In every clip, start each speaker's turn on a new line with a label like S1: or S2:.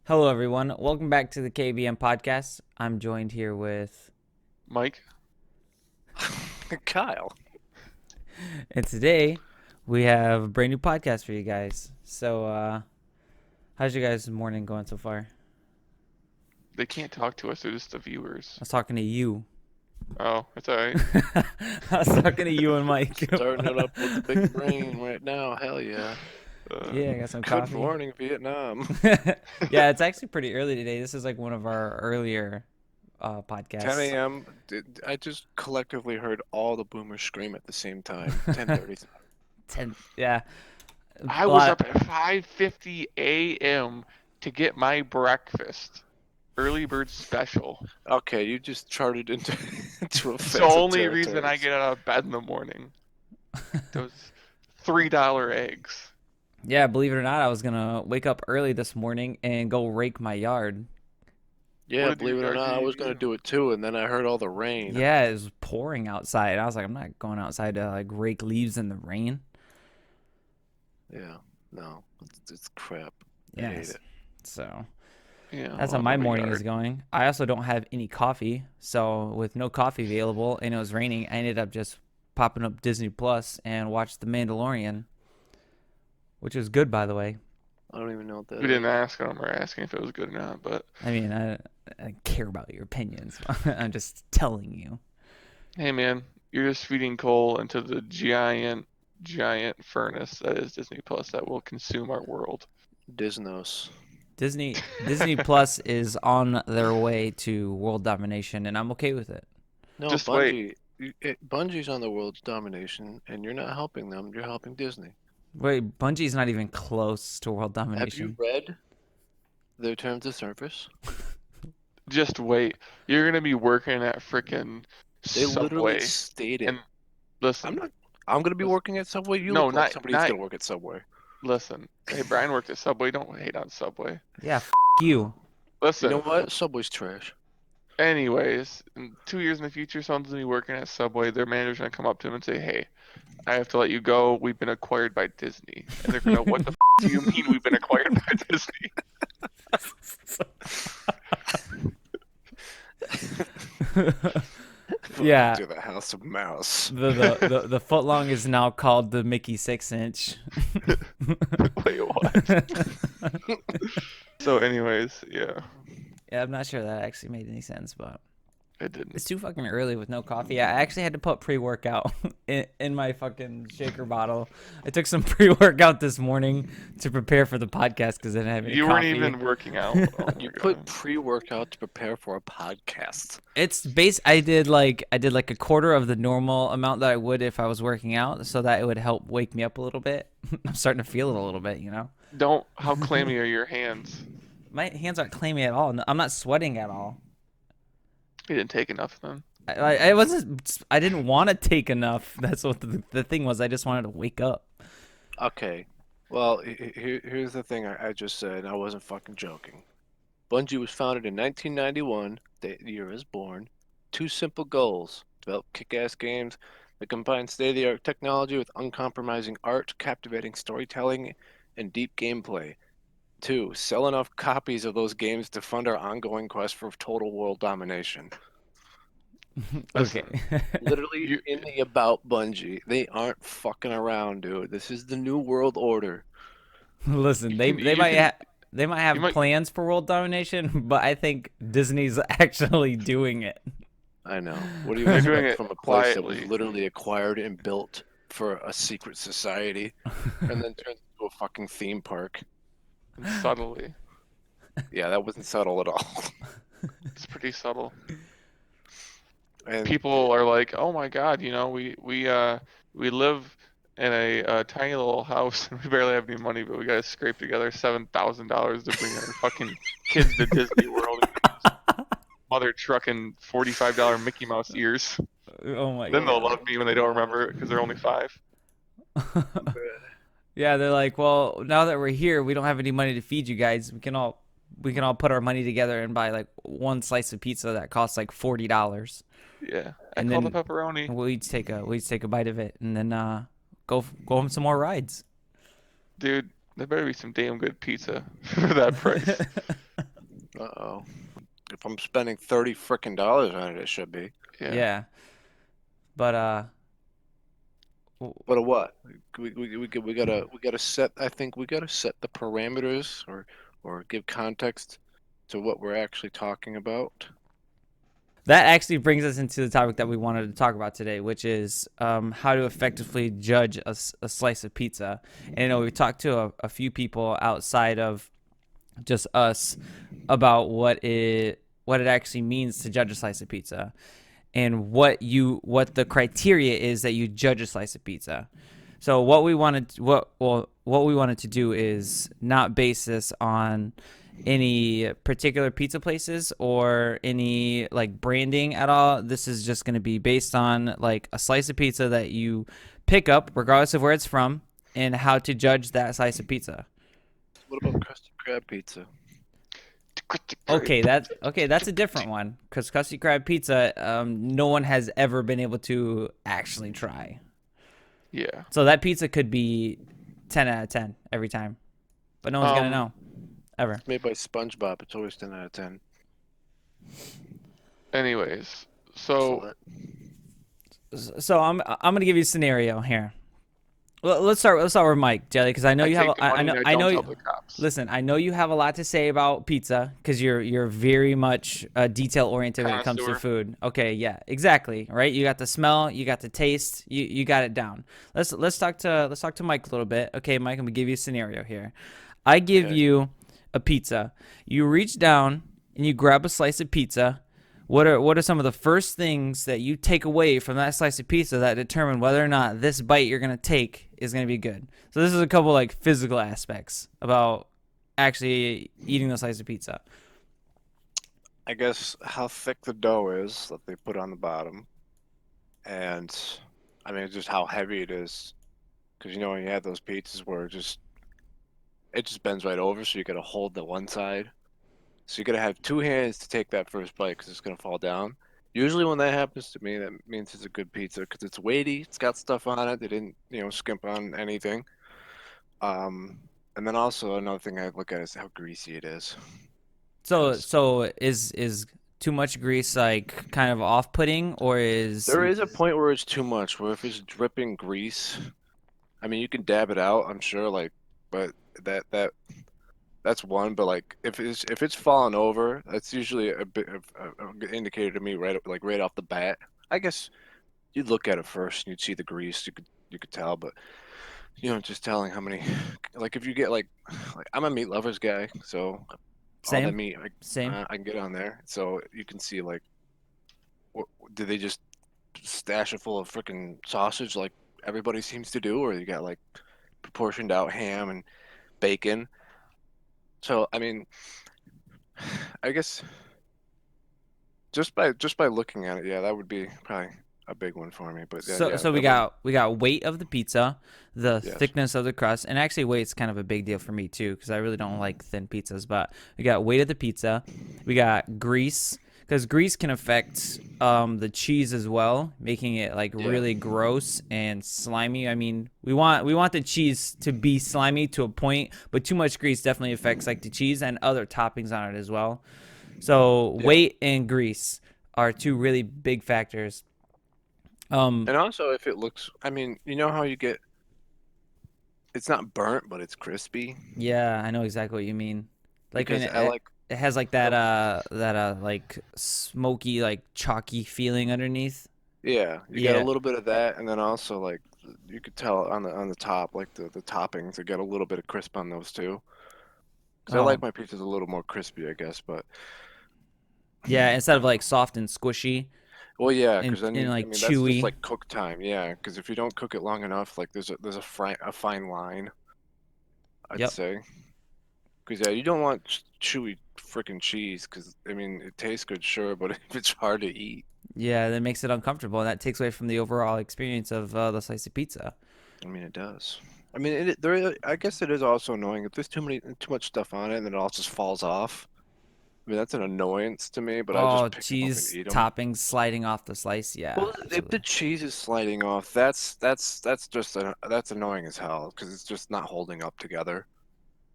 S1: Hello, everyone. Welcome back to the KBM podcast. I'm joined here with,
S2: Mike,
S3: Kyle.
S1: and today we have a brand new podcast for you guys. How's your guys' morning going so far?
S2: they can't talk to us. They're just the
S1: I
S2: viewers.
S1: was talking to you.
S2: Oh, it's all right.
S1: I was talking to you and Mike.
S3: Starting it up with the big brain right now. Hell yeah.
S2: Uh,
S1: Yeah, I got some
S3: Good
S1: coffee.
S3: morning, Vietnam.
S1: Yeah, it's actually pretty early today. This is like one of our earlier
S3: 10
S1: podcasts.
S3: a.m. I just collectively heard all the boomers scream at the same time. 10:30.
S1: 10, yeah.
S2: I
S1: A
S2: was
S1: lot.
S2: up at 5:50 a.m. to get my breakfast. Early bird special.
S3: Okay, you just charted into into
S2: It's the
S3: offensive
S2: only reason I
S3: territories.
S2: get out of bed in the morning. Those $3 eggs.
S1: Yeah, believe it or not, I was gonna wake up early this morning and go rake my yard.
S3: Yeah,
S2: What did
S3: believe
S2: your
S3: it or
S2: yard do
S3: not, I
S2: you
S3: was gonna
S2: do?
S3: do it too, and then I heard all the rain.
S1: Yeah, it was pouring outside. I was like, I'm not going outside to like rake leaves in the rain.
S3: Yeah, no, it's crap. I hate
S1: Yes.
S3: it.
S1: So
S2: Yeah,
S1: that's
S2: well,
S1: how
S2: I don't
S1: my
S2: have a
S1: morning is
S2: yard.
S1: going. I also don't have any coffee. So with no coffee available and it was raining, I ended up just popping up Disney Plus and watched The Mandalorian, which was good, by the way.
S3: I don't even know what that
S2: We didn't
S3: is.
S2: ask them or asking if it was good or not, but
S1: I mean, I don't care about your opinions. I'm just telling you.
S2: hey, man, you're just feeding coal into the giant furnace that is Disney Plus that will consume our world.
S3: Disnos.
S1: Disney Plus is on their way to world domination, and I'm okay with it.
S3: No,
S2: Just wait.
S3: Bungie's on the world's domination, and you're not helping them. You're helping Disney.
S1: Wait, Bungie's not even close to world
S3: Have you
S1: domination.
S3: read their terms of service?
S2: Just wait. You're gonna be working at frickin'
S3: They literally
S2: Subway.
S3: stated,
S2: And
S3: "I'm
S2: listen,
S3: not. I'm gonna be
S2: listen.
S3: working at Subway. You
S2: No,
S3: look like
S2: not
S3: somebody who's
S2: not
S3: gonna work at Subway."
S2: listen. Hey, Brian worked at Subway. Don't hate on Subway.
S1: Yeah, you.
S3: You know
S2: Listen.
S3: what? Subway's trash.
S2: Anyways, in 2 years in the future, someone's gonna be working at Subway. Their manager's gonna come up to him and say, "Hey, I have to let you go. We've been acquired by Disney." And they're gonna, "What the do you mean we've been acquired by Disney?"
S1: Yeah.
S3: To the House of Mouse.
S1: The footlong is now called the Mickey 6 inch.
S2: Wait, what? So, anyways, yeah,
S1: Yeah, I'm not sure that actually made any sense, but
S2: it didn't.
S1: it's too fucking early with no coffee. I actually had to put pre-workout in my fucking shaker bottle. I took some pre-workout this morning to prepare for the podcast because I didn't have any
S2: You weren't
S1: coffee.
S2: even working out. Oh my
S3: You
S2: God.
S3: put pre-workout to prepare for a podcast.
S1: It's base. I did like a quarter of the normal amount that I would if I was working out, so that it would help wake me up a little bit. I'm starting to feel it a little bit, you know.
S2: How clammy are your hands?
S1: My hands aren't clammy at all. I'm not sweating at all.
S2: You didn't take enough then.
S1: I wasn't. I didn't want to take enough. That's what the thing was. I just wanted to wake up.
S3: Okay. Well, here's the thing I just said. I wasn't fucking joking. Bungie was founded in 1991, the year I was born. Two simple goals: develop kick-ass games that combine state-of-the-art technology with uncompromising art, captivating storytelling, and deep gameplay. Two, sell enough copies of those games to fund our ongoing quest for total world domination.
S1: Okay.
S2: Listen,
S3: Literally
S2: you
S3: in the about Bungie. They aren't fucking around, dude. This is the new world order.
S1: Listen,
S2: you
S1: they
S2: can
S1: they
S2: you
S1: might
S2: can
S1: they might
S2: you
S1: have
S2: might
S1: plans for world domination, but I think Disney's actually doing it.
S3: I know. What do you
S2: they're doing
S3: expect
S2: it
S3: from a place that was
S2: quietly
S3: literally acquired and built for a secret society and then turned into a fucking theme park?
S2: and subtly.
S3: Yeah, that wasn't subtle at all.
S2: It's pretty subtle.
S3: And
S2: People are like, "Oh my God, we live in a tiny little house and we barely have any money, but we gotta scrape together $7,000 to bring our fucking kids to Disney World and get these mother trucking $45 Mickey Mouse ears.
S1: Oh my
S2: Then they'll
S1: god.
S2: love me when they don't remember it because they're only 5."
S1: Yeah, they're like, well, now that we're here, we don't have any money to feed you guys. We can all put our money together and buy like one slice of pizza that costs like $40,
S2: Yeah, I
S1: and
S2: call the
S1: then
S2: pepperoni.
S1: we'll each take a bite of it, and then go on some more rides.
S2: Dude, there better be some damn good pizza for that price.
S3: I'm spending $30 on it, it should be.
S2: Yeah.
S1: Yeah. But
S3: But a what? We gotta set. I think we gotta set the parameters or give context to what we're actually talking about.
S1: that actually brings us into the topic that we wanted to talk about today, which is how to effectively judge a slice of pizza. And you know, we talked to a few people outside of just us about what it actually means to judge a slice of pizza, and what the criteria is that you judge a slice of pizza. So what we wanted to do is not base this on any particular pizza places or any like branding at all. This is just going to be based on like a slice of pizza that you pick up regardless of where it's from, and how to judge that slice of pizza.
S3: What about Krusty Krab pizza?
S1: Okay, that's a different one, because Krusty Krab pizza, no one has ever been able to actually try.
S2: Yeah.
S1: So that pizza could be 10 out of 10 every time, but no one's gonna know ever.
S3: It's made by SpongeBob. It's always 10 out of 10.
S2: Anyways, so
S1: So I'm gonna give you a scenario here. Let's start with Mike, Jelly, because I know you have. I know.
S2: Tell the cops.
S1: Listen, I know you have a lot to say about pizza because you're very much detail oriented when it comes to
S2: Connoisseur.
S1: food. Okay, yeah, exactly. Right, you got the smell, you got the taste, you got it down. Let's talk to Mike a little bit. Okay, Mike, I'm gonna give you a scenario here. I give you a pizza. You reach down and you grab a slice of pizza. What are some of the first things that you take away from that slice of pizza that determine whether or not this bite you're gonna take is gonna be good? So this is a couple like physical aspects about actually eating the slice of pizza.
S3: I guess how thick the dough is that they put on the bottom, and I mean just how heavy it is, because you know when you have those pizzas where it just bends right over, so you gotta hold the one side. So you gotta have two hands to take that first bite because it's gonna fall down. Usually when that happens to me, that means it's a good pizza because it's weighty, it's got stuff on it. They didn't, skimp on anything. And then also another thing I look at is how greasy it is.
S1: So is too much grease like kind of off-putting, or is
S3: There is a point where it's too much, where if it's dripping grease, I mean you can dab it out, I'm sure, but that's one. But like if it's falling over, that's usually a bit of a indicator to me right off the bat. I guess you'd look at it first and you'd see the grease, you could tell, but just telling how many, like if you get like I'm a meat lovers guy, so all the
S1: same?
S3: meat
S1: Same.
S3: I can get on there, so you can see like do they just stash it full of freaking sausage like everybody seems to do, or you got like proportioned out ham and bacon. So I mean, I guess just by looking at it, yeah, that would be probably a big one for me. But yeah,
S1: So we got weight of the pizza, the
S3: Yes.
S1: thickness of the crust, and actually weight's kind of a big deal for me too because I really don't like thin pizzas. But we got weight of the pizza, we got grease, because grease can affect the cheese as well, making it like really gross and slimy. I mean, we want the cheese to be slimy to a point, but too much grease definitely affects like the cheese and other toppings on it as well. So weight and grease are two really big factors.
S3: And also if it looks, I mean, you know how you get, it's not burnt, but it's crispy.
S1: Yeah, I know exactly what you mean. Like when
S3: Because I like,
S1: it has like that like smoky, like chalky feeling underneath.
S3: yeah, you got
S1: Yeah.
S3: a little bit of that, and then also like you could tell on the top, like the toppings, you got a little bit of crisp on those too. Because I like my pizzas a little more crispy, I guess. But
S1: Yeah, instead of like soft and squishy
S3: well, yeah,
S1: and
S3: because then
S1: and
S3: I
S1: like
S3: mean that's just
S1: chewy.
S3: like cook time, yeah. Because if you don't cook it long enough, like there's a fine line, I'd
S1: Yep.
S3: say. Because yeah, you don't want chewy freaking cheese. Because I mean, it tastes good, sure, but if it's hard to eat,
S1: Yeah, that makes it uncomfortable, and that takes away from the overall experience of the slice of pizza.
S3: I mean, it does. I mean, I guess it is also annoying if there's too much stuff on it and then it all just falls off. I mean, that's an annoyance to me, but I
S1: Oh,
S3: just pick them up and
S1: cheese
S3: eat them.
S1: toppings sliding off the slice. Yeah,
S3: Well, if the
S1: absolutely.
S3: cheese is sliding off, that's just that's annoying as hell because it's just not holding up together.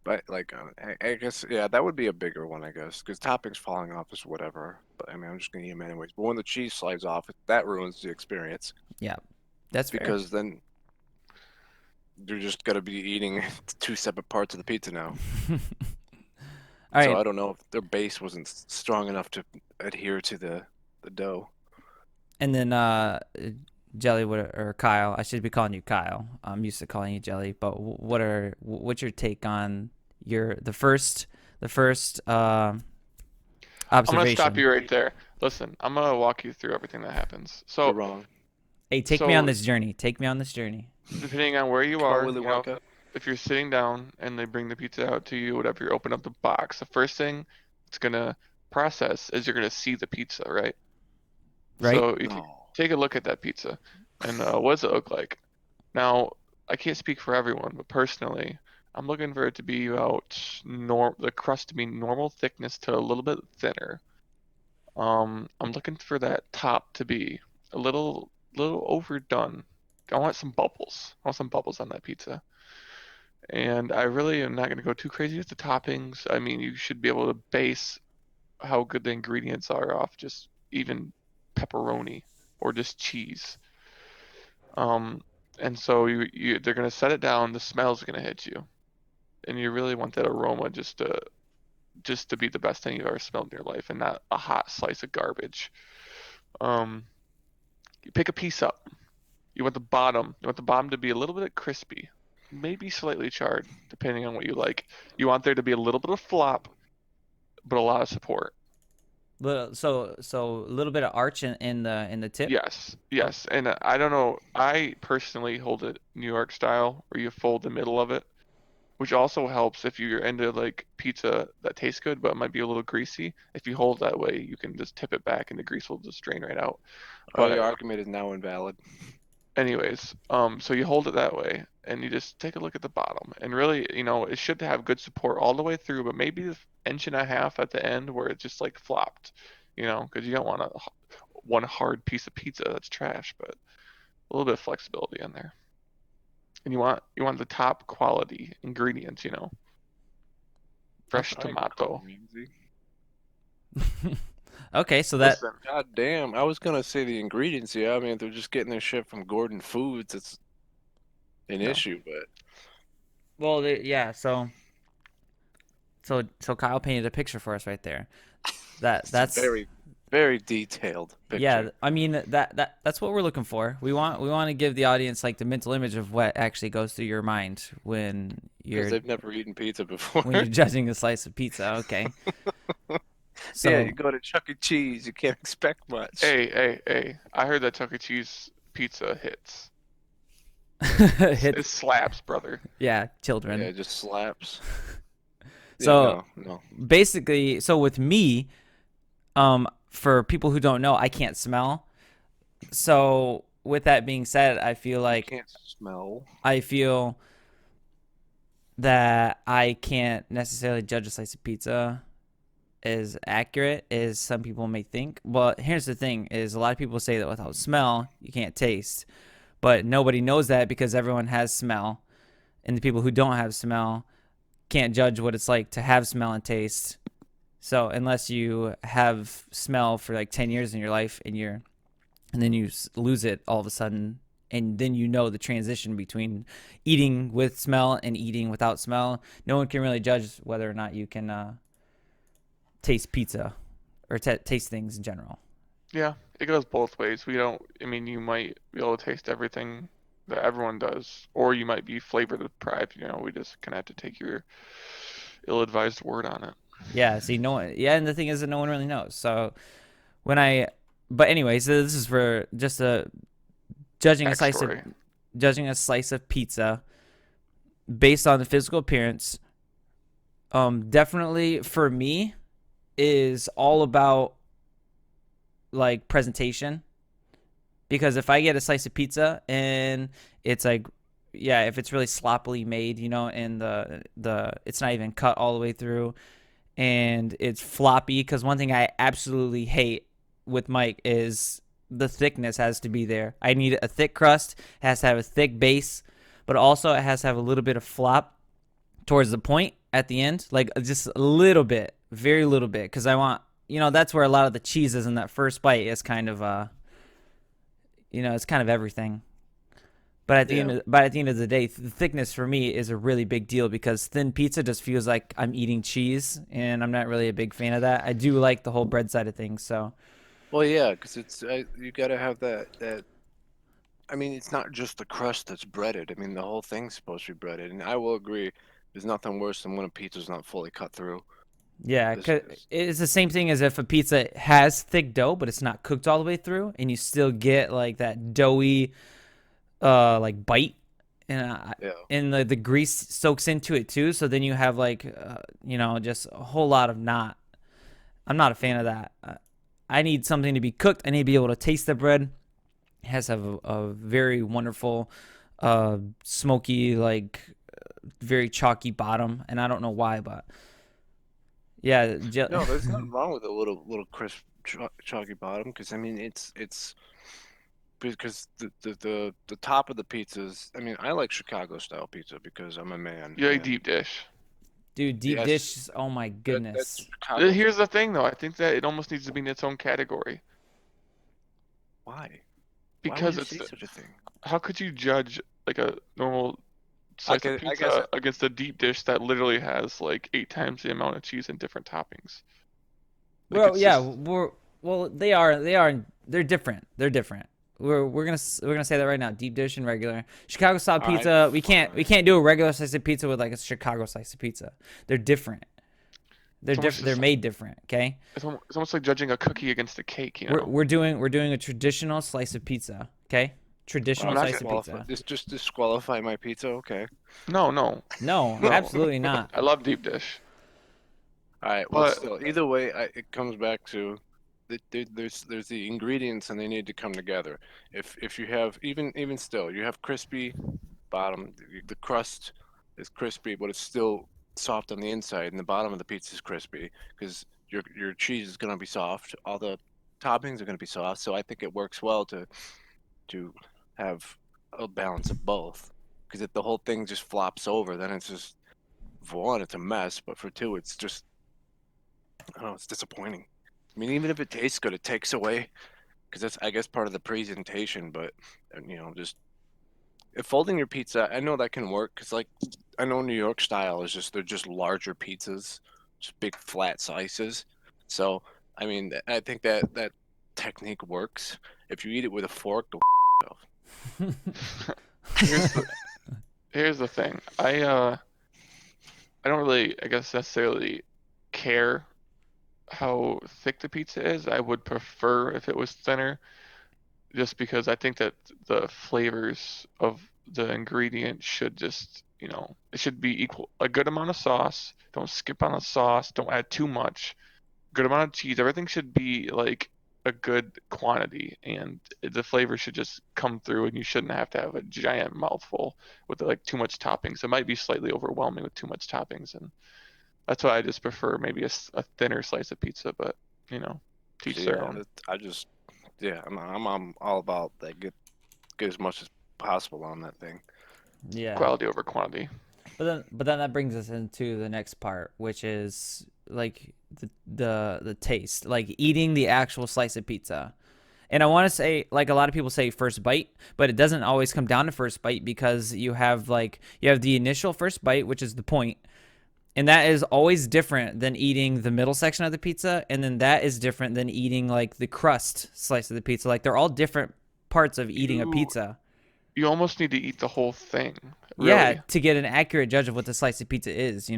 S3: But like, I guess yeah, that would be a bigger one, I guess, because toppings falling off is whatever. But I mean, I'm just gonna eat them anyways. But when the cheese slides off, that ruins the experience
S1: Yeah, that's fair.
S3: because then you're just gonna be eating two separate parts of the pizza now.
S1: All
S3: So
S1: right,
S3: I don't know if their base wasn't strong enough to adhere to the dough.
S1: and then Jelly, or Kyle? I should be calling you Kyle. I'm used to calling you Jelly, but what's your take on the first
S2: I'm gonna stop
S1: observation?
S2: you right there. Listen, I'm gonna walk you through everything that happens.
S3: You're
S2: So,
S3: wrong.
S1: Hey, take me on
S2: so
S1: this journey. Take me on this journey.
S2: depending on where you
S3: Come on,
S2: are,
S3: Willy
S2: you know,
S3: Wonka.
S2: if you're sitting down and they bring the pizza out to you, whatever, you open up the box, the first thing it's gonna process is you're gonna see the pizza, right?
S1: Right?
S2: So you
S3: No.
S2: take a look at that pizza, and what does it look like? Now, I can't speak for everyone, but personally, I'm looking for it to be the crust to be normal thickness to a little bit thinner. I'm looking for that top to be a little overdone. I want some bubbles. I want some bubbles on that pizza. And I really am not going to go too crazy with the toppings. I mean, you should be able to base how good the ingredients are off just even pepperoni or just cheese. Um, and so they're going to set it down. The smell's going to hit you, and you really want that aroma just to be the best thing you've ever smelled in your life, and not a hot slice of garbage. Um, you pick a piece up. You want the bottom to be a little bit crispy, maybe slightly charred, depending on what you like. You want there to be a little bit of flop, but a lot of support.
S1: So a little bit of arch in the tip.
S2: Yes, yes. And I don't know, I personally hold it New York style, where you fold the middle of it, which also helps if you're into like pizza that tastes good, but it might be a little greasy. If you hold that way, you can just tip it back and the grease will just drain right out.
S3: Oh, your
S2: But
S3: argument is now invalid.
S2: anyways, so you hold it that way and you just take a look at the bottom. And really, it should have good support all the way through, but maybe an inch and a half at the end where it just like flopped, because you don't want one hard piece of pizza that's trash, but a little bit of flexibility in there. And you want the top quality ingredients, fresh
S3: I agree with
S2: tomato.
S3: Ramsey.
S1: Okay, so that
S2: Listen,
S3: God damn, I was gonna say the ingredients. Yeah, I mean, if they're just getting their shit from Gordon Foods, it's an
S2: no.
S3: issue. But
S1: well, yeah. So Kyle painted a picture for us right there. That
S3: it's a
S1: that's
S3: very, very detailed
S1: Yeah.
S3: picture.
S1: I mean that's what we're looking for. We want to give the audience like the mental image of what actually goes through your mind when
S3: Because
S1: you're
S3: they've never eaten pizza before.
S1: when you're judging a slice of pizza. Okay.
S3: Yeah,
S1: So
S3: you go to Chuck E. Cheese, you can't expect much.
S2: Hey, hey, hey! I heard that Chuck E. Cheese pizza hits. It
S1: hit
S2: slaps, brother.
S1: yeah,
S3: Yeah,
S1: children.
S3: it just slaps. Yeah,
S1: So
S3: no.
S1: basically, so with me, for people who don't know, I can't smell. So with that being said, I feel
S3: You
S1: like
S3: can't smell.
S1: I feel that I can't necessarily judge a slice of pizza as accurate as some people may think. But here's the thing is a lot of people say that without smell, you can't taste. But nobody knows that because everyone has smell. And the people who don't have smell can't judge what it's like to have smell and taste. So unless you have smell for like 10 years in your life and then you lose it all of a sudden, and then you know the transition between eating with smell and eating without smell, no one can really judge whether or not you can taste pizza or taste things in general.
S2: Yeah, it goes both ways. I mean, you might be able to taste everything that everyone does, or you might be flavor deprived. We just kind of have to take your ill-advised word on it.
S1: Yeah, see, no one, yeah, and the thing is that no one really knows. So when but anyways, so this is for just judging a slice of
S2: Backstory.
S1: judging a slice of pizza based on the physical appearance. Definitely for me is all about like presentation, because if I get a slice of pizza and it's like, yeah, if it's really sloppily made, and the it's not even cut all the way through and it's floppy, because one thing I absolutely hate with Mike is the thickness has to be there. I need a thick crust, it has to have a thick base, but also it has to have a little bit of flop towards the point, at the end, like just a little bit, very little bit, because I want, that's where a lot of the cheese is in that first bite. Is kind of it's kind of everything. But at the end of the day, the thickness for me is a really big deal, because thin pizza just feels like I'm eating cheese, and I'm not really a big fan of that. I do like the whole bread side of things, so.
S3: Well, yeah, because you got to have that. I mean, it's not just the crust that's breaded. I mean, the whole thing's supposed to be breaded, and I will agree. There's nothing worse than when a pizza's not fully cut through.
S1: Yeah, 'cause it's the same thing as if a pizza has thick dough, but it's not cooked all the way through, and you still get like that doughy, like bite, and the grease soaks into it too. So then you have like, just a whole lot of not. I'm not a fan of that. I need something to be cooked. I need to be able to taste the bread. It has to have a very wonderful, smoky, like very chalky bottom, and I don't know why, but yeah.
S3: No, there's nothing wrong with a little crisp, chalky bottom, because I mean it's because the top of the pizzas. I mean, I like Chicago style pizza because I'm a man.
S2: You like
S3: and
S2: deep dish.
S1: Dude, deep
S3: Yes.
S1: dish. Oh my
S3: that's
S1: goodness.
S3: Chicago.
S2: Here's the thing, though. I think that it almost needs to be in its own category.
S3: Why?
S2: Because
S3: Why would
S2: it's
S3: you say such a thing?
S2: how could you judge like a normal slice of
S3: I
S2: pizza
S3: guess-
S2: against a deep dish that literally has like 8 times the amount of cheese and different toppings? Like,
S1: Well,
S2: it's
S1: yeah,
S2: just-
S1: they're different. They're different. We're gonna say that right now. Deep dish and regular Chicago style
S3: All right,
S1: pizza. We can't
S3: fine.
S1: do a regular slice of pizza with like a Chicago slice of pizza. They're different. They're
S2: It's almost
S1: different. They're
S2: just-
S1: made different. Okay.
S2: it's almost like judging a cookie against a cake. You know.
S1: We're doing a traditional slice of pizza. Okay. Traditional
S2: I'm not
S1: slice of pizza.
S3: Just disqualify my pizza, okay?
S2: No.
S1: No,
S2: No.
S1: absolutely not.
S2: I love deep dish.
S3: All right. Well,
S2: But-
S3: still, either way, it comes back to there's the ingredients and they need to come together. If you have even still, you have crispy bottom, the crust is crispy, but it's still soft on the inside, and the bottom of the pizza is crispy because your cheese is gonna be soft. All the toppings are gonna be soft, so I think it works well to have a balance of both. Because if the whole thing just flops over, then it's just, for one, it's a mess, but for two, it's just, I don't know, it's disappointing. I mean, even if it tastes good, it takes away, because that's, I guess, part of the presentation. But just if folding your pizza, I know that can work, because like I know New York style is just they're just larger pizzas, just big flat slices. So I mean, I think that technique works. If you eat it with a fork, go yourself.
S2: Here's the thing. I don't really, I guess, necessarily care how thick the pizza is. I would prefer if it was thinner, just because I think that the flavors of the ingredient should just, it should be equal. A good amount of sauce. Don't skip on the sauce. Don't add too much. Good amount of cheese. Everything should be like a good quantity, and the flavor should just come through, and you shouldn't have to have a giant mouthful with like too much toppings. It might be slightly overwhelming with too much toppings, and that's why I just prefer maybe a thinner slice of pizza, but teach their own.
S3: I'm all about that. Get as much as possible on that thing.
S1: Yeah.
S2: Quality over quantity.
S1: But then that brings us into the next part, which is like the taste, like eating the actual slice of pizza. And I want to say, like, a lot of people say first bite, but it doesn't always come down to first bite, because you have the initial first bite, which is the point, and that is always different than eating the middle section of the pizza, and then that is different than eating like the crust slice of the pizza. Like, they're all different parts of eating a pizza.
S2: You almost need to eat the whole thing. Really.
S1: Yeah, to get an accurate judge of what the slice of pizza is,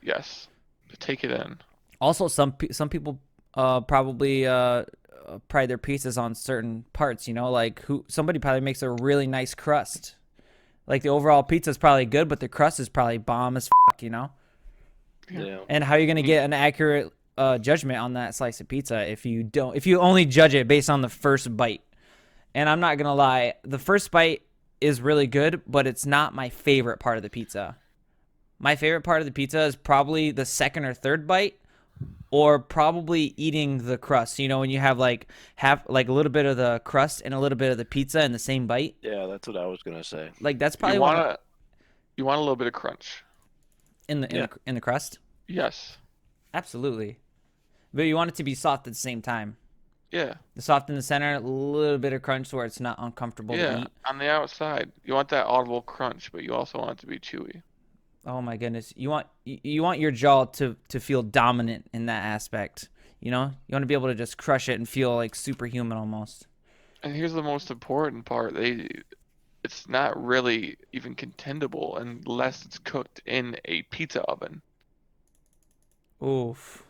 S2: Yes. To take it in.
S1: Also, some people probably pride their pizzas on certain parts. Like somebody probably makes a really nice crust. Like the overall pizza is probably good, but the crust is probably bomb as fuck.
S3: Yeah.
S1: And how are you gonna get an accurate judgment on that slice of pizza if you only judge it based on the first bite? And I'm not gonna lie, the first bite is really good, but it's not my favorite part of the pizza. My favorite part of the pizza is probably the second or third bite, or probably eating the crust. When you have like a little bit of the crust and a little bit of the pizza in the same bite.
S3: Yeah, that's what I was gonna say.
S1: Like that's probably
S2: You want a little bit of crunch.
S1: in the crust.
S2: Yes.
S1: Absolutely, but you want it to be soft at the same time.
S2: Yeah.
S1: The soft in the center, a little bit of crunch where it's not uncomfortable to
S2: Yeah.
S1: eat.
S2: On the outside, you want that audible crunch, but you also want it to be chewy.
S1: Oh my goodness, you want your jaw to feel dominant in that aspect. You know, you want to be able to just crush it and feel like superhuman almost.
S2: And here's the most important part. It's not really even contendable unless it's cooked in a pizza oven.
S1: Oof,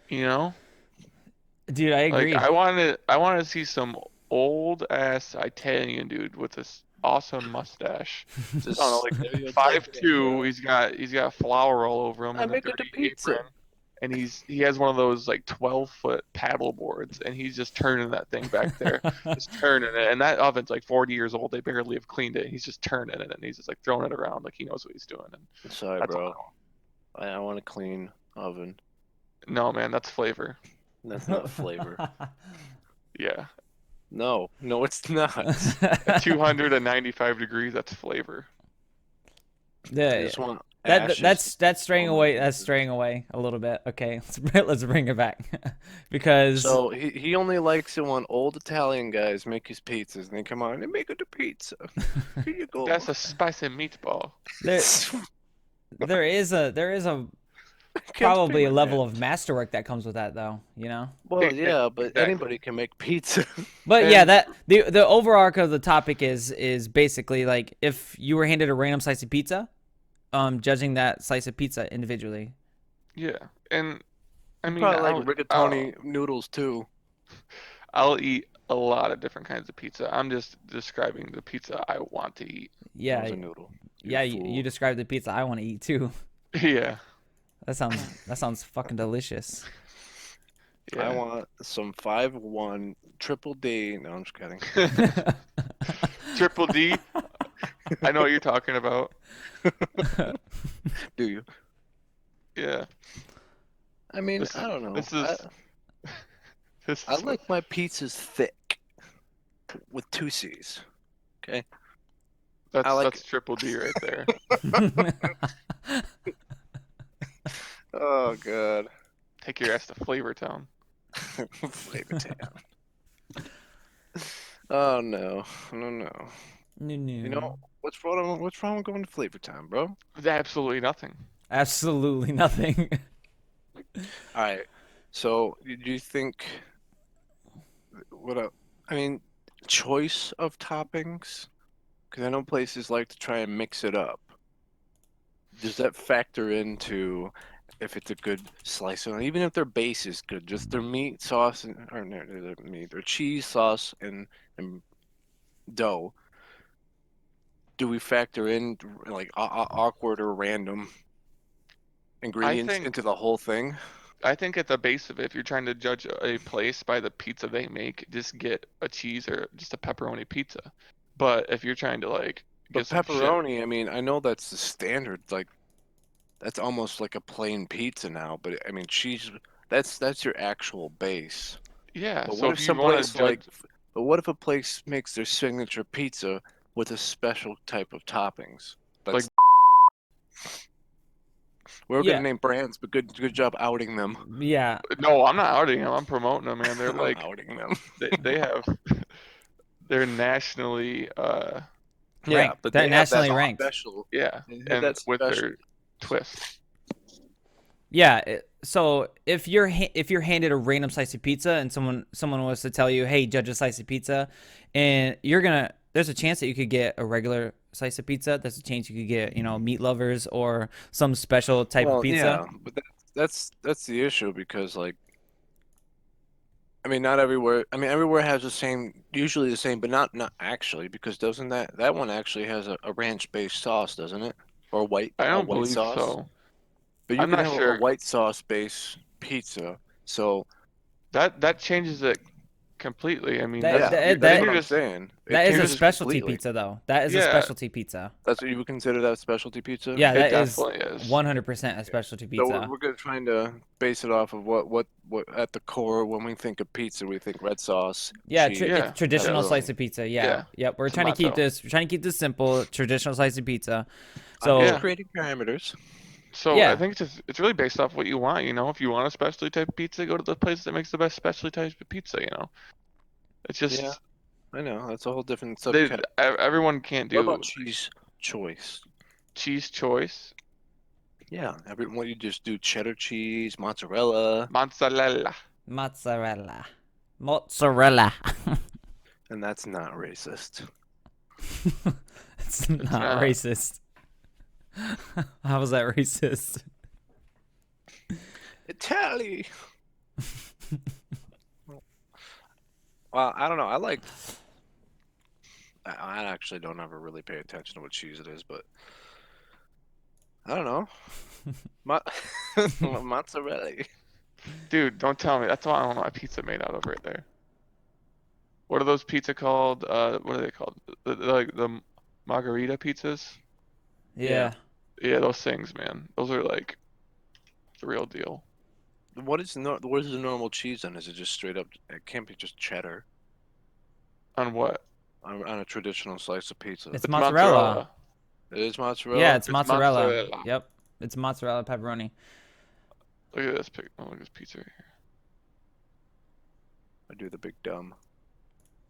S2: You know?
S1: dude, I
S2: Like
S1: agree.
S2: I want to see some old ass Italian dude with this awesome mustache. I
S3: Just
S2: don't know, like
S3: stereotyping,
S2: 5'2".
S3: bro.
S2: He's got flour all over him
S3: I
S2: and a
S3: make it a
S2: dirty
S3: pizza.
S2: apron. And he has one of those like 12-foot paddle boards, and he's just turning that thing back there, just turning it. And that oven's like 40 years old. They barely have cleaned it. He's just turning it, and he's just like throwing it around like he knows what he's doing. And
S3: Sorry,
S2: that's
S3: bro.
S2: all.
S3: I want a clean oven.
S2: No, man, that's flavor.
S3: That's not flavor.
S2: Yeah,
S3: No, it's not.
S2: at 295 degrees, that's flavor.
S3: I
S1: Yeah,
S3: just want
S1: that's
S3: ashes.
S1: that's straying
S3: on my
S1: away. That's
S3: pizza.
S1: straying away a little bit. Okay, let's bring it back because
S3: So he only likes it when old Italian guys make his pizzas, and they come out and they make it a pizza. Here you go.
S2: That's a spicy meatball.
S1: there is a probably a level of masterwork that comes with that though. You know.
S3: Well, yeah, but
S2: Exactly.
S3: anybody can make pizza.
S1: But
S2: And-
S1: yeah, that the overarch of the topic is basically like if you were handed a random slice of pizza, judging that slice of pizza individually.
S2: Yeah, and I mean,
S3: Probably like
S2: I'll-
S3: rigatoni noodles too.
S2: I'll eat a lot of different kinds of pizza. I'm just describing the pizza I want to eat.
S1: Yeah,
S3: That was a noodle.
S1: yeah. You described the pizza I want to eat too.
S2: Yeah.
S1: That sounds fucking delicious.
S2: Yeah.
S3: I want some 5-1 triple D. No, I'm just kidding.
S2: Triple D. I know what you're talking about.
S3: Do you?
S2: Yeah.
S3: I mean,
S2: This
S3: I don't know.
S2: this is- This
S3: I
S2: is
S3: like my pizzas thick with 2 C's.
S2: that's
S3: I like
S2: that's triple D right there.
S3: Oh god.
S2: Take your ass to Flavor Town.
S3: Flavor Town. Oh no. No.
S1: No.
S3: You know what's wrong with going to Flavor Town, bro?
S2: There's absolutely nothing.
S1: Absolutely nothing.
S3: Alright. So do you think I mean choice of toppings? Because I know places like to try and mix it up. Does that factor into if it's a good slice of, even if their base is good, just their meat sauce or no, their meat, their cheese sauce and dough? Do we factor in like awkward or random ingredients
S2: think-
S3: into the whole thing?
S2: I think at the base of it, if you're trying to judge a place by the pizza they make, just get a cheese or just a pepperoni pizza. But if you're trying to like
S3: But
S2: get some shit-
S3: pepperoni, I mean, I know that's the standard. Like, that's almost like a plain pizza now. But I mean, cheese. That's your actual base.
S2: yeah.
S3: But
S2: So
S3: what
S2: if
S3: if
S2: you
S3: some
S2: want
S3: place
S2: to judge,
S3: But what if a place makes their signature pizza with a special type of toppings?
S2: Like-
S3: We're
S1: Yeah.
S3: gonna name brands, but good job outing them.
S1: Yeah.
S2: no, I'm not outing them. I'm promoting them, man. They're like
S3: outing them.
S2: they have they're nationally
S1: Ranked. They're
S3: they have that
S1: nationally ranked.
S3: Special.
S2: yeah,
S3: They have
S2: and
S3: that
S2: with
S3: special.
S2: their twist.
S1: Yeah. So if you're handed a random slice of pizza and someone was to tell you, "Hey, judge a slice of pizza," and there's a chance that you could get a regular slice of pizza. There's a chance you could get meat lovers or some special type of pizza.
S3: Yeah, but that's the issue because like, I mean, not everywhere. I mean, everywhere has usually the same, but not actually because doesn't that one actually has a ranch-based sauce, doesn't it? Or white?
S2: I
S3: a
S2: don't
S3: white
S2: believe
S3: sauce?
S2: so.
S3: But you
S2: I'm
S3: can
S2: not
S3: have
S2: sure.
S3: a white sauce-based pizza. So
S2: That changes it completely. I mean,
S1: That-
S2: that's,
S1: that-
S3: what
S2: you're
S3: I'm
S2: just
S3: saying. It
S1: That is a
S3: changes
S1: specialty
S3: completely.
S1: pizza, though. That is a
S2: Yeah.
S1: specialty pizza.
S3: That's what you would consider that specialty pizza?
S1: Yeah,
S2: it
S1: that is
S2: definitely is.
S1: 100% a specialty
S3: So
S1: pizza.
S3: we're gonna trying to base it off of what at the core when we think of pizza, we think red sauce.
S1: Yeah,
S3: cheese,
S2: Yeah.
S1: traditional
S3: pepperoni.
S1: slice of pizza. Yeah.
S2: Yeah.
S1: Yep. We're trying to keep
S2: Tomato.
S1: this. We're trying to keep this simple. Traditional slice of pizza.
S3: I'm just
S1: So
S3: creating parameters.
S2: So I
S1: Yeah,
S2: think it's really based off what you want, you know. If you want a specialty type of pizza, go to the place that makes the best specialty type of pizza, you know. It's
S3: Yeah,
S2: just
S3: I know. That's a whole different
S2: they
S3: subcategory.
S2: everyone can't
S3: What about
S2: do
S3: cheese choice?
S2: cheese choice,
S3: Yeah, everyone you just do cheddar cheese, mozzarella,
S2: mozzarella.
S1: mozzarella, mozzarella.
S3: and that's not racist.
S1: It's
S2: It's
S1: not
S2: not.
S1: racist. How was that racist?
S3: Italy. Well, I don't know. I actually don't ever really pay attention to what cheese it is, but I don't know. Mo- mozzarella.
S2: Dude, don't tell me. That's what I want my pizza made out of right there. What are those pizza called? What are they called? Like the margarita pizzas?
S3: Yeah.
S1: Yeah.
S2: Yeah, those things, man. Those are like the real deal.
S3: What is the normal cheese then? Is it just straight up? It can't be just cheddar
S2: On what?
S3: on a traditional slice of pizza.
S1: It's
S2: It's
S1: mozzarella.
S2: mozzarella.
S3: It is
S1: Yeah,
S3: mozzarella.
S1: it's
S2: It's
S1: mozzarella.
S2: mozzarella.
S1: Yep. It's mozzarella pepperoni.
S2: Look at this pic. Oh, look at this pizza right here.
S3: I do the big dumb.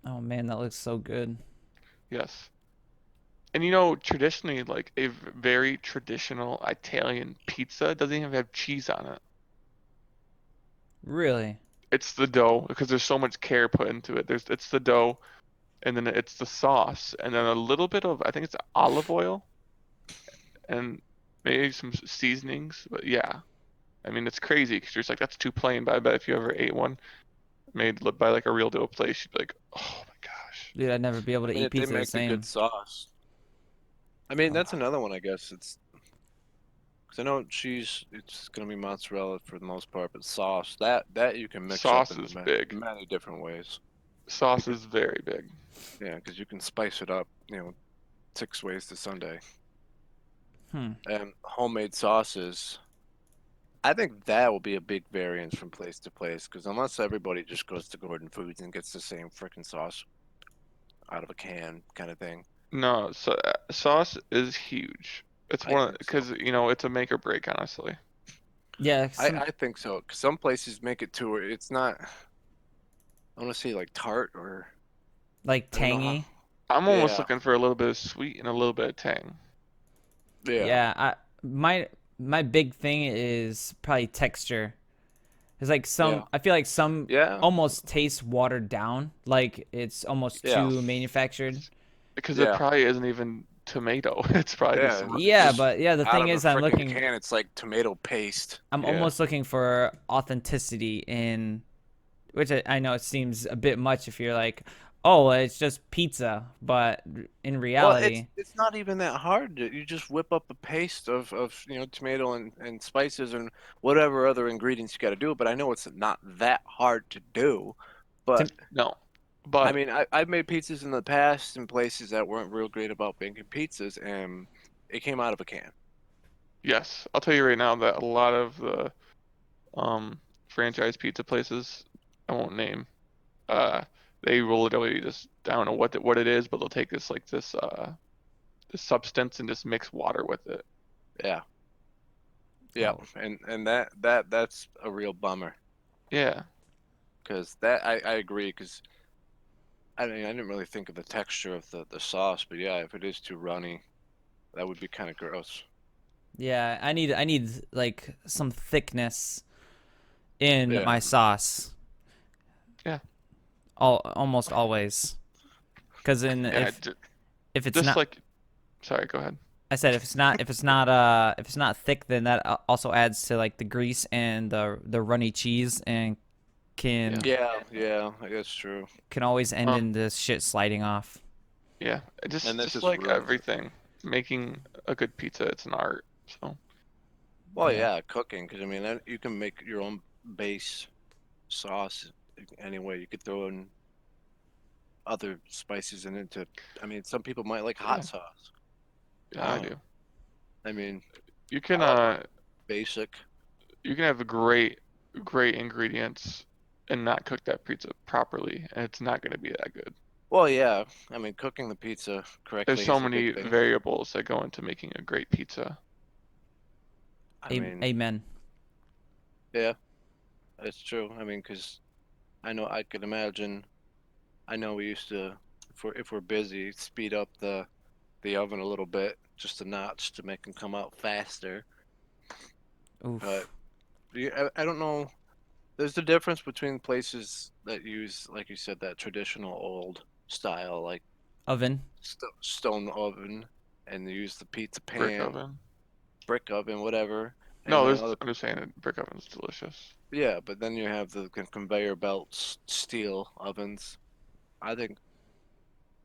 S1: Oh man, that looks so good.
S2: Yes. And you know, traditionally, like a very traditional Italian pizza doesn't even have cheese on it.
S1: Really?
S2: It's the dough because there's so much care put into it. It's the dough, and then it's the sauce, and then a little bit of I think it's olive oil, and maybe some seasonings. But yeah, I mean it's crazy because you're just like that's too plain. But I bet if you ever ate one made by like a real dough place, you'd be like, oh my gosh.
S1: Dude, I'd never be able to
S3: I mean,
S1: eat
S3: if they
S1: pizza the
S3: make a good
S1: same.
S3: sauce. I mean,
S1: Oh,
S3: that's another one, I guess. Because I know cheese, it's gonna be mozzarella for the most part, but sauce that you can mix up
S2: Sauce
S3: in
S2: is big.
S3: many different ways. You
S2: Sauce
S3: could,
S2: is very big.
S3: yeah, because you can spice it up, 6 ways to Sunday.
S1: hmm.
S3: And homemade sauces, I think that will be a big variance from place to place. Because unless everybody just goes to Gordon Foods and gets the same freaking sauce out of a can, kind of thing.
S2: No, so sauce is huge. It's
S3: I
S2: one
S3: think so.
S2: because you know it's a make or break, honestly.
S1: Yeah,
S3: I,
S1: some
S3: I think so. 'Cause some places make it to where it's not. I want to say like tart or
S1: like
S3: I don't know how.
S1: tangy.
S2: I'm almost
S3: Yeah,
S2: looking for a little bit of sweet and a little bit of tang.
S3: yeah,
S1: Yeah, my big thing is probably texture. It's like
S3: yeah,
S1: I feel like some
S3: yeah,
S1: almost taste watered down, like it's almost
S3: yeah,
S1: too manufactured.
S2: Because it
S3: yeah,
S2: probably isn't even tomato. It's probably just
S3: yeah.
S2: some
S3: It's
S1: Yeah,
S2: other.
S3: just
S1: but yeah, the
S3: out
S1: thing
S3: of a
S1: is,
S3: freaking can. It's like tomato paste.
S1: I'm
S3: Yeah,
S1: almost looking for authenticity in, which I know it seems a bit much if you're like, oh, it's just pizza, but in
S3: well, it's
S1: reality,
S3: it's not even that hard. You just whip up a paste of tomato and spices and whatever other ingredients you got to do. But I know it's not that hard to do. But
S1: to,
S2: No,
S3: I
S2: but
S3: mean, I've made pizzas in the past in places that weren't real great about making pizzas, and it came out of a can.
S2: yes, I'll tell you right now that a lot of the franchise pizza places I won't name, uh, they will literally just I don't know what it is, but they'll take this substance and just mix water with it.
S3: Yeah, yeah,
S1: oh,
S3: and that's a real bummer
S2: Yeah,
S3: because I agree because I mean I didn't really think of the texture of the sauce, but yeah, if it is too runny, that would be kind of gross.
S1: yeah, I need like some thickness in
S3: Yeah,
S1: my sauce,
S2: yeah,
S1: almost always, because in
S2: yeah.
S1: if it's
S2: Just
S1: not,
S2: like, sorry, go ahead.
S1: I said if it's not thick, then that also adds to like the grease and the runny cheese and
S2: Yeah.
S1: can
S3: yeah, that's true.
S1: can always end
S2: Um,
S1: in this shit sliding off.
S2: yeah.
S3: And that
S2: Just
S3: just
S2: like
S3: ruins it.
S2: everything, making a good pizza, it's an art. So
S3: Well,
S1: Yeah.
S3: yeah, cooking because I mean you can make your own base sauce anyway. You could throw in other spices and into. I mean, some people might like hot
S2: yeah,
S3: sauce.
S2: yeah,
S3: I
S2: I
S3: don't
S2: do.
S3: know. I mean,
S2: You
S3: I
S2: can
S3: like
S2: uh
S3: basic.
S2: you can have great ingredients and not cook that pizza properly, and it's not going to be that good.
S3: Well, yeah. I mean, cooking the pizza
S2: There's
S3: correctly
S2: so
S3: is a big
S2: many
S3: thing.
S2: variables that go into making a great pizza.
S3: I mean,
S1: Amen.
S3: yeah, that's true. I mean, because I know I could imagine. I know we used to, if we're busy, speed up the oven a little bit, just a notch to make them come out faster. But
S1: Oof.
S3: I don't know. There's the difference between places that use, like you said, that traditional old style, like
S1: Oven.
S3: stone oven, and they use the pizza
S2: Brick
S3: pan,
S2: oven.
S3: brick oven, whatever. And
S2: No,
S3: then
S2: this
S3: other,
S2: I'm just saying that brick oven's delicious.
S3: yeah, but then you have the conveyor belt steel ovens. I think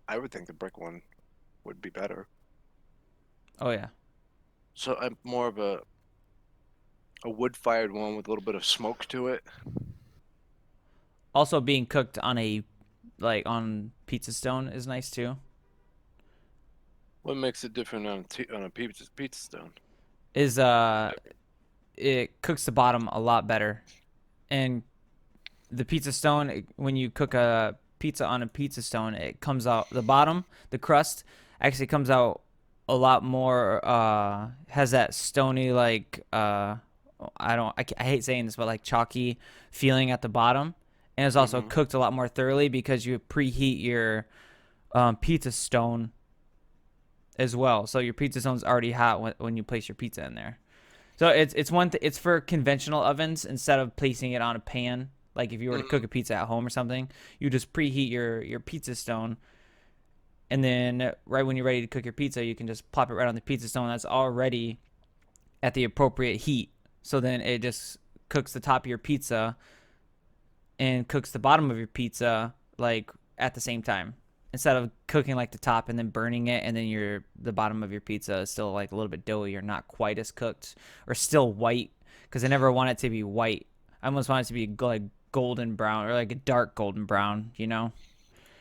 S3: I would think the brick one would be better.
S1: Oh yeah.
S3: So I'm more of a wood-fired one with a little bit of smoke to it.
S1: Also, being cooked on a on pizza stone is nice too.
S3: What makes it different on a pizza stone?
S1: Is it cooks the bottom a lot better, and the pizza stone when you cook a pizza on a pizza stone, it comes out the bottom, the crust actually comes out a lot more. Has that stony I hate saying this, but like chalky feeling at the bottom, and it's also
S3: Mm-hmm.
S1: cooked a lot more thoroughly because you preheat your pizza stone as well. So your pizza stone's already hot when you place your pizza in there. So it's for conventional ovens instead of placing it on a pan. Like if you were to
S3: Mm-hmm.
S1: cook a pizza at home or something, you just preheat your pizza stone, and then right when you're ready to cook your pizza, you can just plop it right on the pizza stone that's already at the appropriate heat. So then it just cooks the top of your pizza and cooks the bottom of your pizza like at the same time. Instead of cooking like the top and then burning it, and then the bottom of your pizza is still like a little bit doughy or not quite as cooked or still white, because I never want it to be white. I almost want it to be like golden brown or like a dark golden brown, you know?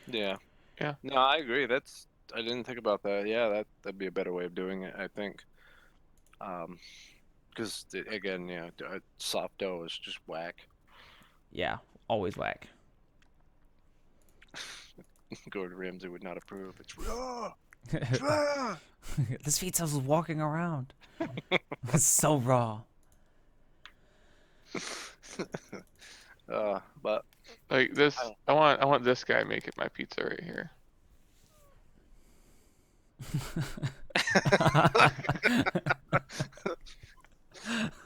S3: Yeah.
S2: Yeah.
S3: No, I agree. I didn't think about that. Yeah, that'd be a better way of doing it, I think. Because again, yeah, soft dough is just whack.
S1: Yeah, always whack.
S3: Gordon Ramsay would not approve. It's raw. It's raw.
S1: This pizza's walking around. It's so raw.
S3: But
S2: Like this,
S3: I-
S2: I want this guy making my pizza right here.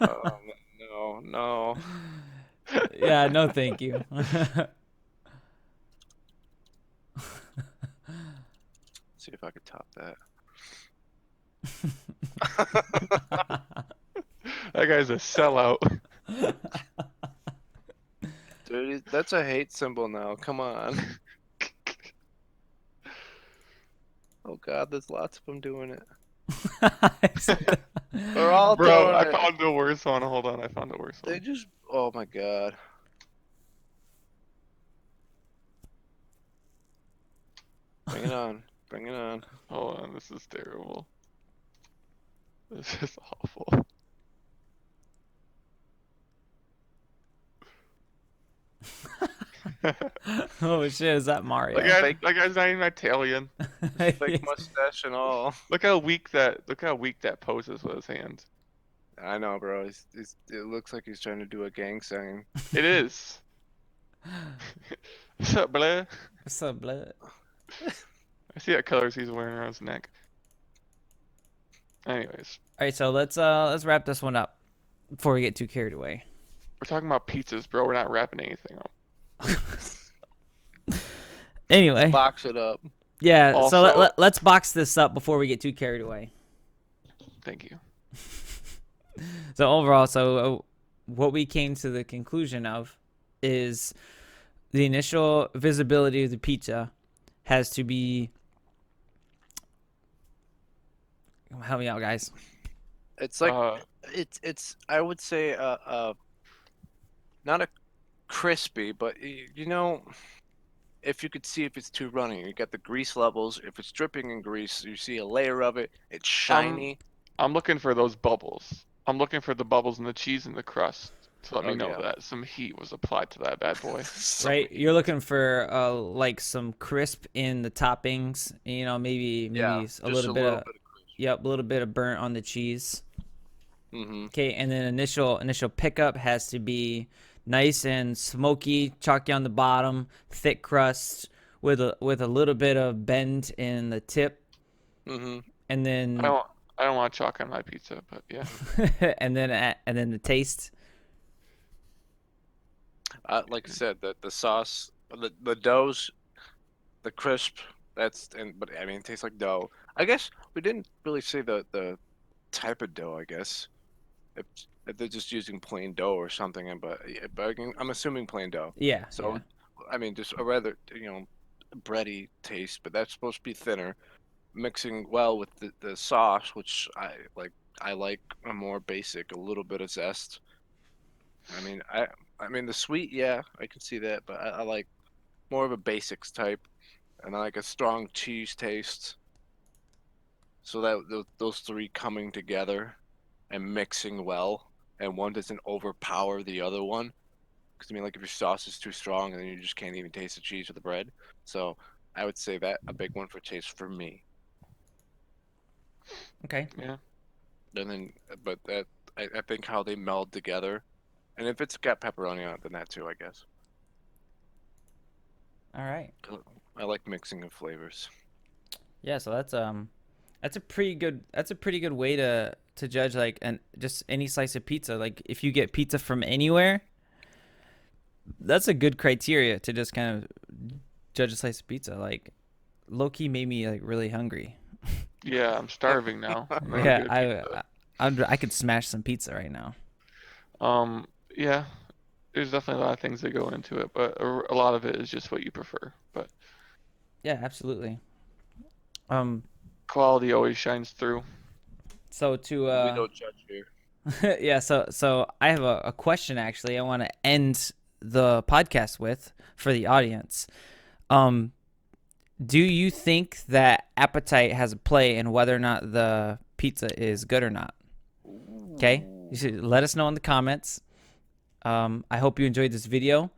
S3: no, no.
S1: Yeah, no thank you.
S3: See if I could top that.
S2: That guy's a sellout.
S3: Dude, that's a hate symbol now. Come on. Oh God, there's lots of them doing it. They're all
S2: Bro,
S3: doing
S2: I
S3: it.
S2: found the worst one. Hold on, I found the worst
S3: They
S2: one.
S3: just. Oh my God. Bring it on. Bring it on.
S2: Hold on, this is terrible. This is awful.
S1: Oh shit, is that Mario?
S2: That guy's not even Italian.
S3: Fake mustache and all.
S2: Look how weak that poses with his hands.
S3: I know, bro. It looks like he's trying to do a gang sign.
S2: It is. What's up, Blair?
S1: What's up, blood?
S2: I see that colors he's wearing around his neck. Anyways,
S1: All right, so let's wrap this one up before we get too carried away.
S2: we're talking about pizzas, bro. We're not wrapping anything up.
S1: Anyway,
S3: Box it up.
S1: yeah. So
S2: Also-
S1: let's box this up before we get too carried away.
S2: Thank you.
S1: So overall, what we came to the conclusion of is the initial visibility of the pizza has to be. Help me out, guys.
S3: It's like it's. I would say not a crispy, but you know, if you could see if it's too runny, you got the grease levels. If it's dripping in grease, you see a layer of it. It's shiny.
S2: I'm looking for those bubbles. I'm looking for the bubbles in the cheese and the crust to let me
S3: Oh,
S2: know
S3: yeah.
S2: that some heat was applied to that bad boy.
S1: Right, you're looking for like some crisp in the toppings. You know, maybe
S3: Yeah,
S1: a
S3: just
S1: little bit of
S3: crisp.
S1: yep, a little bit of burnt on the cheese.
S3: Mm-hmm.
S1: Okay, and then initial pickup has to be nice and smoky, chalky on the bottom, thick crust with a little bit of bend in the tip,
S3: Mm-hmm.
S1: and
S2: I
S1: then
S2: don't I don't want chalk on my pizza, but yeah.
S1: and then the taste.
S3: Like I said, the sauce, the dough's the crisp. But I mean, it tastes like dough. I guess we didn't really say the type of dough. I guess if they're just using plain dough or something, but I'm assuming plain dough.
S1: Yeah, yeah.
S3: So, I mean, just a rather bready taste, but that's supposed to be thinner, mixing well with the sauce, which I like a more basic, a little bit of zest. I mean, I mean the sweet, yeah, I can see that, but I like more of a basics type, and I like a strong cheese taste. So that those three coming together and mixing well, and one doesn't overpower the other one. Because I mean, like if your sauce is too strong, then you just can't even taste the cheese or the bread. So I would say that a big one for taste for me.
S1: Okay.
S2: Yeah.
S3: And then, but that I think how they meld together, and if it's got pepperoni on it, then that too, I guess.
S1: All right.
S3: I like mixing of flavors.
S1: Yeah, so that's a pretty good way to judge like an just any slice of pizza. Like if you get pizza from anywhere, that's a good criteria to just kind of judge a slice of pizza. Like Loki made me like really hungry.
S2: Yeah, I'm starving now. I'm gonna go
S1: Yeah,
S2: get a pizza.
S1: I could smash some pizza right now.
S2: Um, yeah, there's definitely a lot of things that go into it, but a lot of it is just what you prefer. But
S1: Yeah, absolutely. Um,
S2: quality always shines through.
S1: so to
S3: We don't judge here.
S1: yeah, so I have a question actually I want to end the podcast with for the audience. Um, do you think that appetite has a play in whether or not the pizza is good or not? Okay, you should let us know in the comments. I hope you enjoyed this video.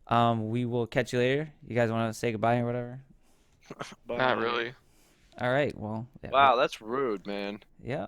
S1: We will catch you later. You guys want to say goodbye or whatever?
S2: Not
S3: Bye.
S2: really.
S1: All right. Well, yeah.
S3: Wow, that's rude, man.
S1: Yeah.